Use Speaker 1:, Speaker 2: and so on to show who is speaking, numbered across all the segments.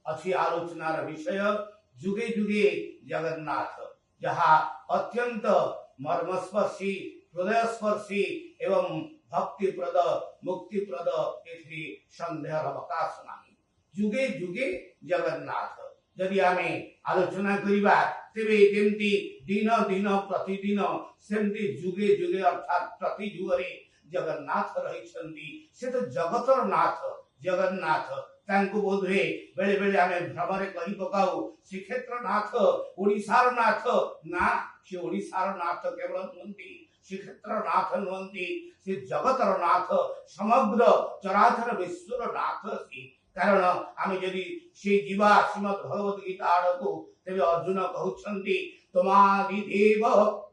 Speaker 1: अच्छी आलोचनार विषय जुगे जुगे जगन्नाथ जहा अत्यंत मर्मस्पर्शी हृदयस्पर्शी एवं भक्तिप्रद मुक्तिप्रद एथि संदेहर अवकाश नहीं। जुगे जुगे जगन्नाथ जदि आमे आलोचना करिबा तेबे जेमती दिन दिन प्रतिदिन सेमती जुगे जुगे अर्थात प्रति जुगरे जगन्नाथ रहिछन्ती से तो जगतर नाथ जगन्नाथ तांको बोधे बेले बेले आमे भ्रमरे कहि पकाऊ श्रीक्षेत्र नाथ ओडिसार नाथ ना से ओडिसार नाथ केवल नुहंती श्रीक्षेत्र नाथ नुहंती से जगतर नाथ समग्र चराचर विश्वर नाथ से कारण आमे यदि से जीवा श्रीमद् भगवत गीता आड़को तेबे अर्जुन कहउछन्ती तमादि देव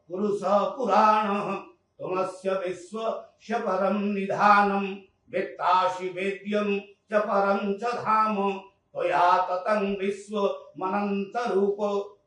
Speaker 1: पुरुष पुराण तमस्य विश्वस्य परम निधानम वेत्तासि वेद्यम च परम च धाम तया ततं विश्व मनंत रूप।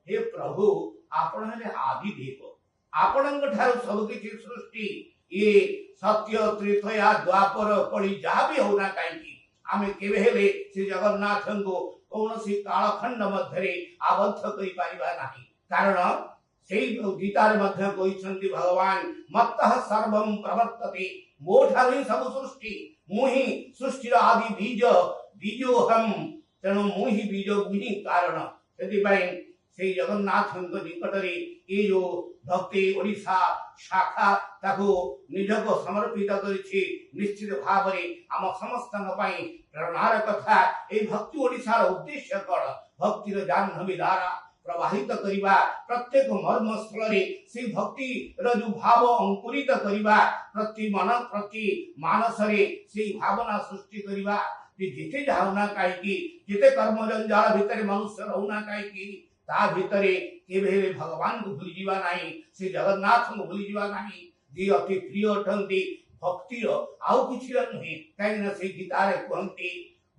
Speaker 1: हे प्रभु आपण हेले आदि देव आपणक ठारू सब किछि सृष्टि ये सत्य त्रेतया द्वापर कली जहा भी होना काई आमे केवे हेले से जगन्नाथ को कौनसी कालखंड मध्यरे आबद्ध करि पारिबा नाही कारण सेई गीतार मध्य कहिसंती भगवान मत्तः सर्वं प्रवर्तते मोठारी सब सृष्टि मुहि सृष्टिर आदि बीज बीजोहम तेणु मुहि बीज मुहि कारण से जगन्नाथ निकटरे ये जो भक्ति ओडिशा शाखा ताको निजको समर्पित करिछि निश्चित भाव आम समस्त प्रेरणार कथा ए भक्ति ओडिशार उद्देश्य कण भक्तिर जाह्नवी धारा प्रवाहित करिबा प्रत्येक मर्म स्थल से भक्ति रो भाव अंकुरित करिबा प्रति मन प्रति मानस रे से भावना सृष्टि करिबा जेते जाउना काईकी जेते कर्म जंजाल भितरे मनुष्य रहुना काईकी ता भितरे केबे भगवान को भूली जीवा नाही से जगन्नाथ को भूली जीवा नाही जे अति प्रिय अटंती भक्ति आउ किछि नहे काईना से गीतारे कहंती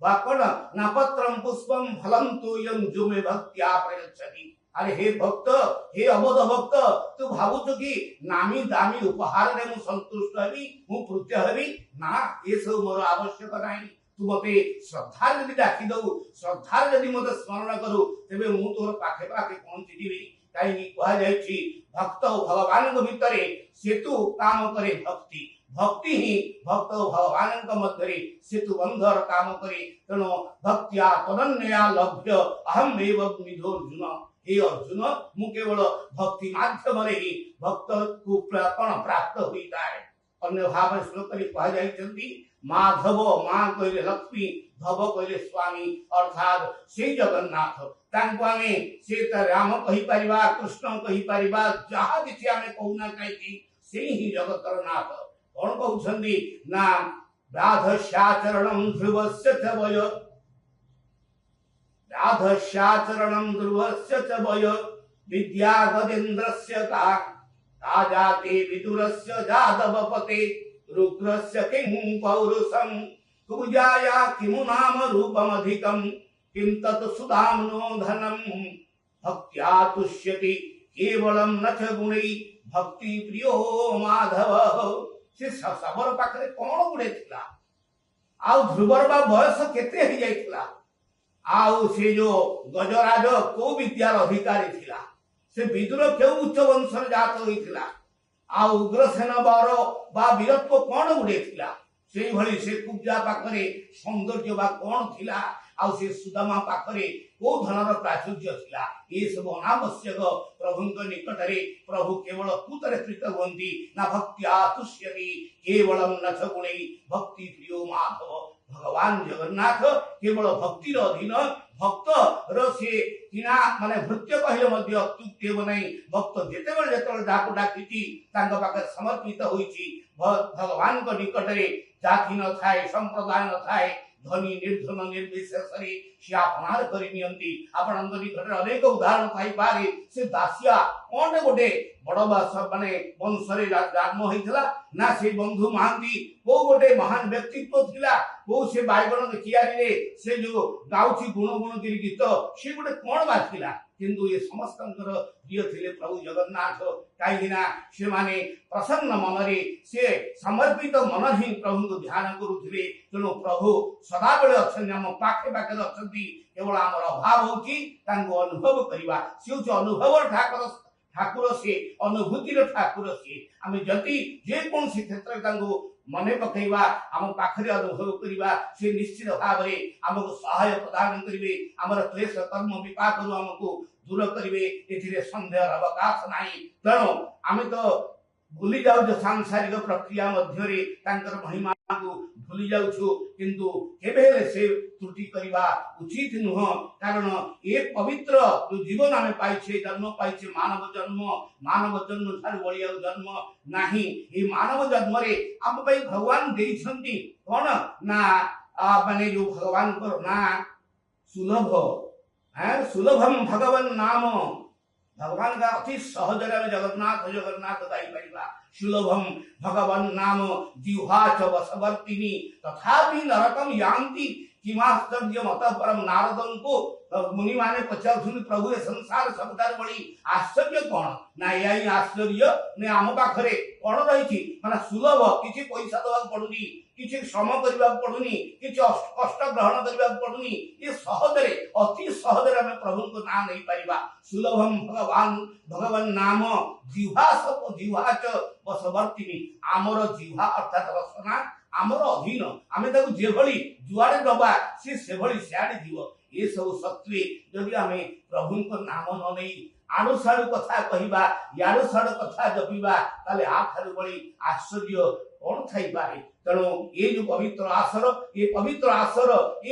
Speaker 1: वाकण न पत्रम पुष्पम फलम तो यं जो में भक्त्या प्रयच्छति। अरे हे भक्त हे अबोध भक्त तू भावुଛୁ कि नामी दामी उपहार रे मु संतुष्ट हेबी मु कृत्य हेबी ना ये सब मोर आवश्यक नाही तू मते श्रद्धा यदि डाकी दउ श्रद्धा यदि मते स्मरण करू तेबे मु तोर पाखे पाखे पहुंची जीवी काई कहा जायछि भक्त भगवान के भितरे सेतु काम करे भक्ति भक्ति ही भक्त भगवान मध्य सेतु बंधर काम करे तेणु भक्तिया तदन्यया लभ्य अहम एव निधोर्जुन। हे अर्जुन मु केवल भक्ति माध्यम ही भक्त को प्राप्त होता है। अन्य भाव श्लोक कहा जाइछन्ति माधव मां कहले लक्ष्मी धव कहले स्वामी अर्थात से जगन्नाथ तांको आमे से राम कहि परिबा कृष्ण कहि परिबा जहा किछि आमे कहूना काई से ही जगतर नाथ कौन कहउछन्ति ना राधस्याचरणं ध्रुवस्य च वय राधस्याचरणं ध्रुवस्य च वय विद्या गजेन्द्रस्य का जाते विदुरस्य जादवपते रुद्रस्य किं पौरुषं पूजाया किमु नाम रूपमधिकं किं तत् सुदाम्नो धनं भक्त्या तुष्यति केवलं न च गुणै भक्ति प्रियो माधव। से सबर पाखरे कोन गुडे थिला आउ ध्रुवर बा बयस केते ही जाइथिला आउ से जो गजराज को विद्यार अधिकारी थिला से विदुर केउ उच्च वंशर जात होइथिला आउ उग्रसेन बर बा वीरत्व कोन गुडे थिला सेई भली से कुब्जा पाखरे सौंदर्य बा कोन थिला आउ से सुदामा पाखरे को धनर प्राचुर्य थिला ये सब अनावश्यक प्रभु निकटरे प्रभु केवल कुतरे प्रीत हुंती ना भक्त्या तुष्यति केवलम नथ गुणै भक्ति प्रियो माधव। भगवान जगन्नाथ केवल भक्तिर अधीन भक्त रे किना माने भृत्य कहले मध्य अत्युक्ति बनाई भक्त जेतेबेले जेतेबेले डाकु डाकिति तांग पाखे समर्पित होईछि भगवान को निकटरे जाति न थाए संप्रदाय न थाए धनी निर्धन निर्विशेष से आपणार करि नियंती आपन निकटरे अनेक उदाहरण थाई पारे से दासिया कोन गोटे बड़बा सब माने वंशरे जन्म होइथिला ना से बंधु महांती को गोटे महान व्यक्तित्व थिला को से बाइगण कियारी रे से जो गाउची गुण गुण गिरी गीत से गोटे कोन बाथिला किंतु ये समस्त प्रिय थिले प्रभु जगन्नाथ काईना से माने प्रसन्न मनरे से समर्पित मन ही प्रभु को ध्यान करुथिले तेणु प्रभु सदा बेले अछन हम पाखे पाखे अछन आसंती केवल आमर अभाव होची तांको अनुभव करिवा से होची अनुभव ठाकुर से अनुभूतिर ठाकुर से आम जदि जे कौन क्षेत्र तांको मने पकईवा आम पाखरे अनुभव करिवा से निश्चित भाव में आमको सहाय प्रदान करिवे आमर क्लेश कर्म विपाक आमको दूर करिवे एथिरे संदेह अवकाश नाही तेणु आम तो भूली जाऊ सांसारिक प्रक्रिया मध्य महिमा को भूली जाऊछु किंतु केबेले से त्रुटि करवा उचित नुह कारण ये पवित्र जो जीवन आम पाइछे जन्म पाइछे मानव जन्म ठार बड़िया जन्म नाही ये मानव जन्म रे आप भगवान देइछंती कोन ना माने जो भगवान को ना सुलभ है सुलभम भगवान नाम भगवान का अति सहज जगन्नाथ जगन्नाथ गाई परिवा सुलभम भगवान नाम जिह्वा च वशवर्तिनी तथापि नरकम यान्ति किमाश्चर्य मत परम नारदं को मुनि माने पचारुछन प्रभु ए संसार सबदार बड़ी आश्चर्य कोन ना यही आश्चर्य ने आम पाखरे कोन रहिछि माने सुलभ किछि पैसा दवा पडुनी किछि श्रम करबा पडुनी किछि कष्ट ग्रहण करबा पडुनी ये सहज रे अति सहज रे हम प्रभु को नाम नहीं परिबा सुलभम भगवान नाम जिह्वा च वशवर्तिनी आमर जिह्वा अर्थात रसना आमर अधीन आमे ताकू जेभली जुआडे दबा से भली सियाडे जीव ये सब सत्वे जदि आमे प्रभु को नाम न नहीं आड़ू साड़ू कथा कहवा याड़ू साड़ू कथा जपिबा ताले आ ठारू बड़ी आश्चर्य कौन थाई पारे तेणु ये जो पवित्र आसर ये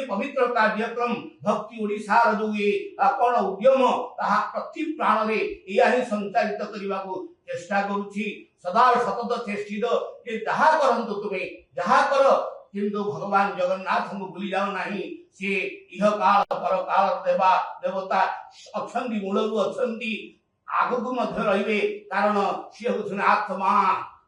Speaker 1: पवित्र कार्यक्रम भक्ति ओडिशार जो ये कौन उद्यम ताहा प्रति प्राण रे या ही संचालित करने को चेष्टा करुछि सदा सतत चेष्टित जे जहा करंतु तुमे जहा कर किंतु भगवान जगन्नाथ को भूली जाओ नहीं से इह काल पर काल देवा देवता अछंती मूलरु अछंती आगकु मध्य रहिबे कारण से होछन आत्मा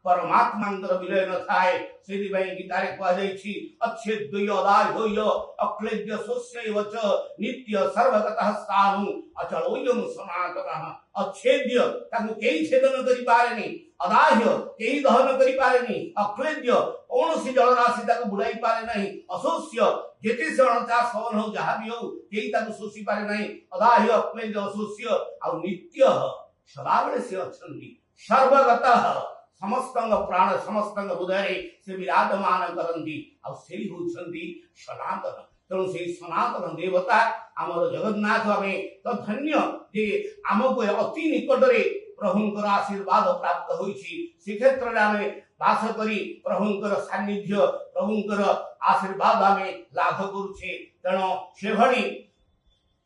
Speaker 1: परमात्मांतर विलय न थाए सेदि भाई गीतारे कह जाईछि अच्छेद्य अदाय होय अक्लेद्य सोस्य वच नित्य सर्वगतः स्थानु अचलोयम सनातनः अच्छेद्य ताकु केही छेदन करि पारेनी अदाह्य केही दहन करि पारेनी अक्लेद्य कौनसी जलराशि ताकु बुड़ाई पारे नहीं अशोष्य जेते से अणचास हवन हो जहा भी हो केही ताकु शोषि पारे नहीं अदाह्य अक्लेद्य अशोष्य आ नित्य सदाबळे से अछंती सर्वगतः समस्त प्राण समस्त हृदय से विराजमान करती आई होती सनातन तेणु से सनातन देवता आमर जगन्नाथ आमे तो धन्य जे आमको अति निकट रे प्रभुंकर आशीर्वाद प्राप्त होइछि से क्षेत्र रे आमे वास करी प्रभुंकर सान्निध्य प्रभुंकर आशीर्वाद आमे लाभ करूछे तेणु से भली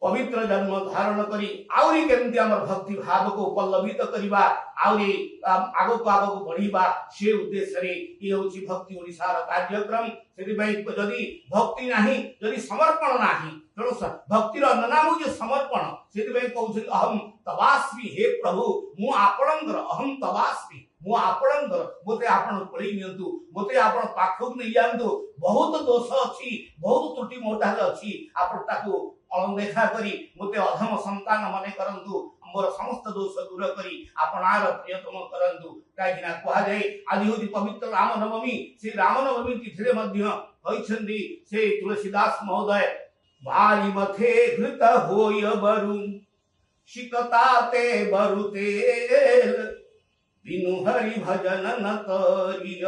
Speaker 1: पवित्र जन्म धारण करी आउरी केमती हमर भक्ति भाव को पल्लवित करिबा आउरी आगो को बढ़िबा से उद्देश्य रे ये होची भक्ति ओडिसार कार्यक्रम सेति भाई जदी भक्ति नाही जदी समर्पण नाही तेणु भक्तिर नाम जे समर्पण सेति भाई कहउछि अहम तवास्मि हे प्रभु मु आपणंकर अहम तवास्मि मु आपणंकर मोते आपण पळी नियंतु मोते आपण पाखक नै जानतु बहुत दोष अछि बहुत त्रुटि मोटाल अछि आपण ताकू अणदेखा करी मोते अधम संतान मने करंतु मोर समस्त दोष दूर करी आपणार प्रियतम करंतु काईना कहा जाय आदि होती पवित्र रामनवमी से रामनवमी तिथिरे मध्य होइछंदी से तुलसीदास महोदय भारी मथे घृत होय बरु शिकताते बरुतेल बिनु हरि भजन न करिय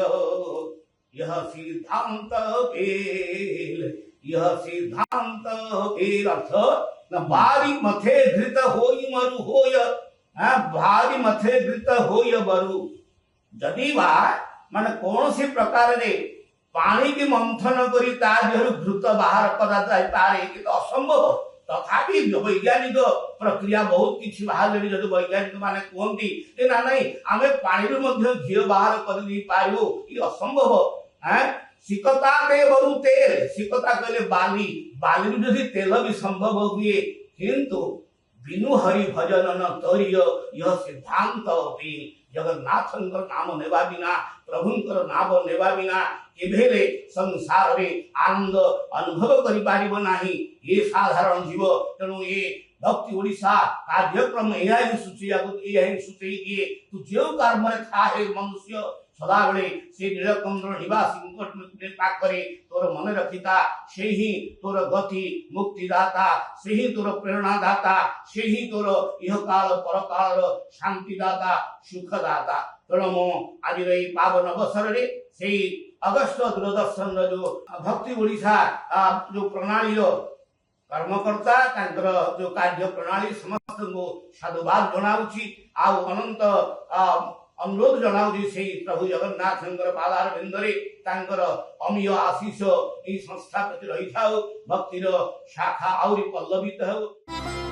Speaker 1: यह सिद्धांत पेल यह सिद्धांत पेल अर्थ न भारी मथे घृत होई मरु होय भारी मथे घृत होय बरु जदि बा माने कौन सी प्रकार रे पानी की मंथन करी ता देहरु घृत बाहर करा जाय पारे कि असंभव तथापि वैज्ञानिक प्रक्रिया बहुत किछि बाहर ले जदि वैज्ञानिक माने कहंती ए ना नहीं आमे पानी रो मध्य घी बाहर कर दी पाइबो ई असंभव सिकता के बरु तेल सिकता कहले बाली बाली जदि तेल भी संभव हुए किंतु बिनु हरि भजन न तरिय यह सिद्धांत पे जगन्नाथंकर नाम नेबा बिना प्रभुंकर नाम नेबा बिना केभेले संसार रे आनंद अनुभव करि पारिबो नाही ये साधारण जीव तेणु ये भक्ति ओडिशा कार्यक्रम एही सूचिया को एही सूचई दिए तू जो कर्म रे था हे मनुष्य ସଦାବେଳେ ସେ ନୀଳକଣ୍ଠ ନିବାସୀଙ୍କ ପାଖରେ ତୋର ମନେ ରଖିତା। ସେ ହିଁ ତୋର ଗତି ମୁକ୍ତିଦାତା, ସେ ହିଁ ତୋର ପ୍ରେରଣାଦାତା, ସେ ହିଁ ତୋର ଇହକାଳ ପରକାଳର ଶାନ୍ତିଦାତା ସୁଖଦାତା। ତେଣୁ ମୁଁ ଆଜିର ଏଇ ପାବନ ଅବସରରେ ସେଇ ଅଗଷ୍ଟ ଦୂରଦର୍ଶନର ଯୋଉ ଭକ୍ତି ଓଡ଼ିଶା ଯୋଉ ପ୍ରଣାଳୀର କର୍ମକର୍ତ୍ତା ତାଙ୍କର ଯୋଉ କାର୍ଯ୍ୟ ପ୍ରଣାଳୀ ସମସ୍ତଙ୍କୁ ସାଧୁବାଦ ଜଣାଉଛି। ଆଉ ଅନନ୍ତ ଅନୁରୋଧ ଜଣାଉଛି ସେଇ ପ୍ରଭୁ ଜଗନ୍ନାଥଙ୍କର ପାଦାର ବିନ୍ଦରେ ତାଙ୍କର ଅମୀୟ ଆଶିଷ ଏଇ ସଂସ୍ଥା ପ୍ରତି ରହିଥାଉ। ଭକ୍ତିର ଶାଖା ଆହୁରି ପଲ୍ଲବିତ ହେଉ।